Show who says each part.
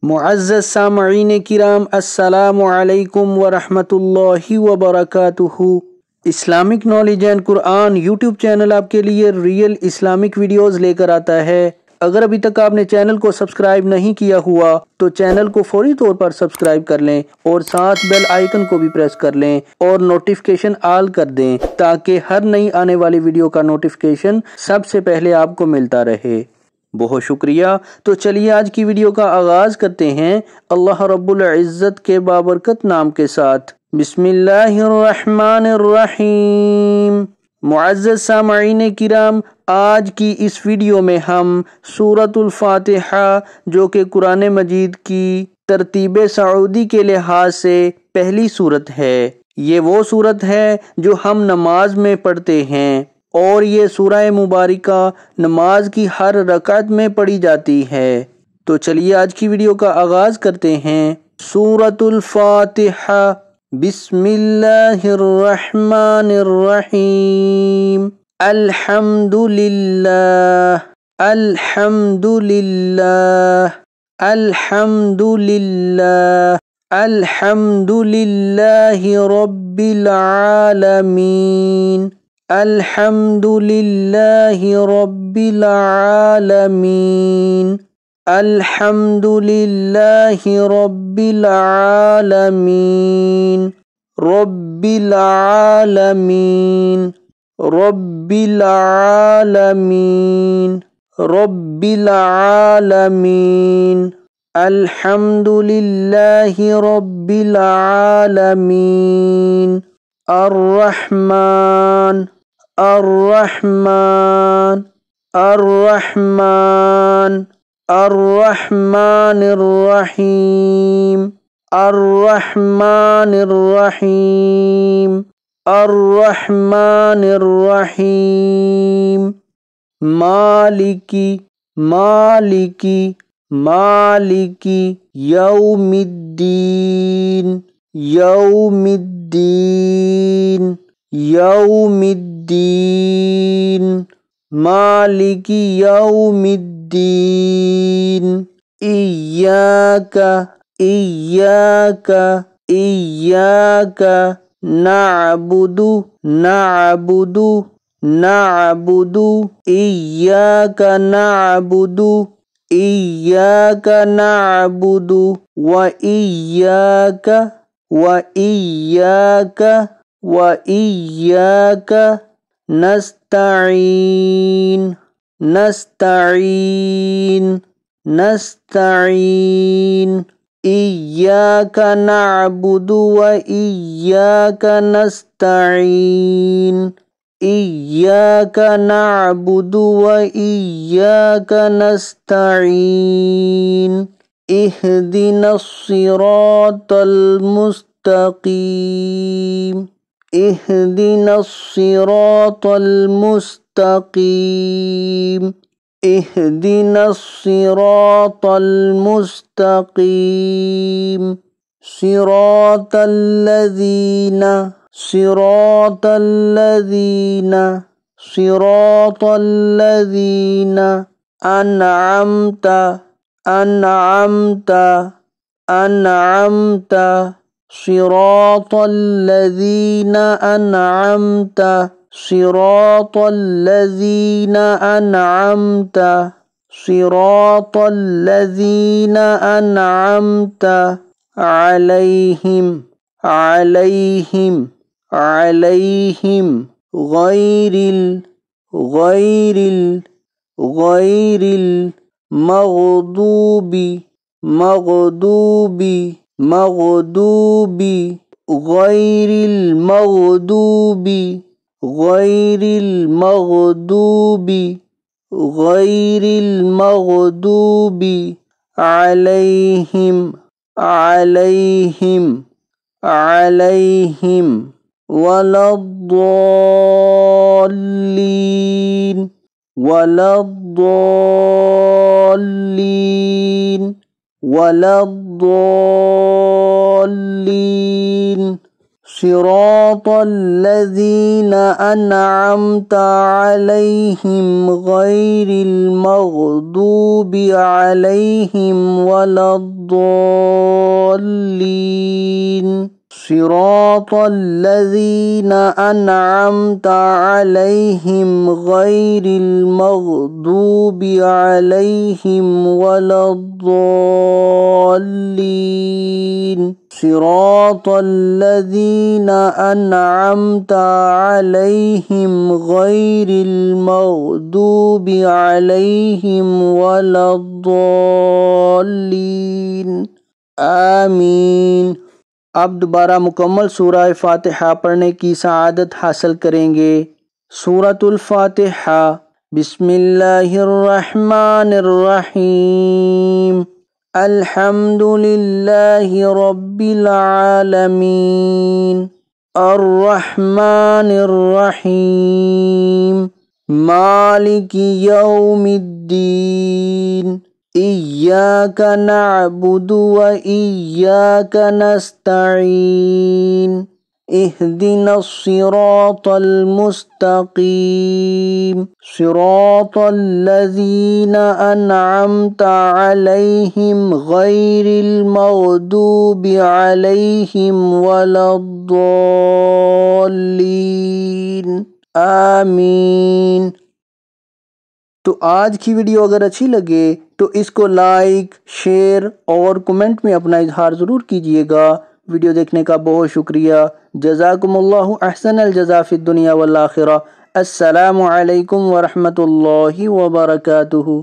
Speaker 1: معزز سامعین کرام، السلام علیکم ورحمۃ اللہ وبرکاتہ۔ Islamic knowledge and Quran YouTube channel آپ کے لیے ریئل اسلامک ویڈیوز لے کر آتا ہے۔ اگر ابھی تک آپ نے چینل کو سبسکرائب نہیں کیا ہوا تو چینل کو فوری طور پر سبسکرائب کر لیں اور ساتھ بیل آئیکن کو بھی پریس کر لیں اور نوٹیفیکیشن آل کر دیں تاکہ ہر نئی آنے والی ویڈیو کا نوٹیفیکیشن سب سے پہلے آپ کو ملتا رہے۔ بہت شکریہ۔ تو چلیے آج کی ویڈیو کا آغاز کرتے ہیں اللہ رب العزت کے بابرکت نام کے ساتھ۔ بسم اللہ الرحمن الرحیم۔ معزز سامعین کرام، آج کی اس ویڈیو میں ہم سورۃ الفاتحہ جو کہ قرآن مجید کی ترتیب سعودی کے لحاظ سے پہلی سورت ہے، یہ وہ سورت ہے جو ہم نماز میں پڑھتے ہیں اور یہ سورہ مبارکہ نماز کی ہر رکعت میں پڑھی جاتی ہے۔ تو چلیے آج کی ویڈیو کا آغاز کرتے ہیں۔ سورۃ الفاتحہ۔ بسم اللہ الرحمن الرحیم۔ الحمد للہ الحمد للہ الحمد للہ الحمد للہ رب العالمین الحمد للہ رب العالمین الحمد للہ رب العالمین رب العالمین رب العالمین رب العالمین الحمد للہ رب العالمین الرحمن الرحمن الرحمن الرحمن الرحیم الرحمن الرحیم الرحمن الرحیم مالکی مالکی مالکی یوم الدین یوم الدین یوم الدین مالکی یوم الدین ایاک ایاک ایاک نعبد نعبد نعبد ایاک نعبد ایاک نعبد وإیاک وإیاک وإیاک نستعین نستعین نستعین ایاک نعبد وإیاک نستعین ایاک نعبد وإیاک نستعین اہدنا الصراط المستقیم اہدنا الصراط المستقیم اہدنا الصراط المستقیم صراط الذین صراط الذین صراط الذین انعمت انعمت انعمت صراط الذین انعمت صراط الذین انعمت صراط الذین انعمت علیہم علیہم علیہم غیر المغضوب مغضوب مغضوب غیر المغضوب غیر المغضوب غیر المغضوب علیہم علیہم علیہم ولا الضالین ولا الضالین ولا الضالین صراط الذین انعمت علیہم غیر المغضوب علیہم ولا الضالین صراط الذین انعمت علیہم غیر المغضوب علیہم ولا الضالین صراط الذین انعمت علیہم غیر المغضوب علیہم ولا الضالین آمین۔ اب دوبارہ مکمل سورہ فاتحہ پڑھنے کی سعادت حاصل کریں گے۔ سورۃ الفاتحہ۔ بسم اللہ الرحمن الرحیم۔ الحمد للہ رب العالمین الرحمن الرحیم مالک یوم الدین ایاک نعبد و ایاک نستعین اہدنا الصراط المستقیم صراط الذین انعمت علیہم غیر المغضوب علیہم ولا الضالین آمین۔ تو آج کی ویڈیو اگر اچھی لگے تو اس کو لائک، شیئر اور کمنٹ میں اپنا اظہار ضرور کیجیے گا۔ ویڈیو دیکھنے کا بہت شکریہ۔ جزاکم اللہ احسن الجزا فی الدنیا والآخرہ۔ السلام علیکم ورحمۃ اللہ وبرکاتہ۔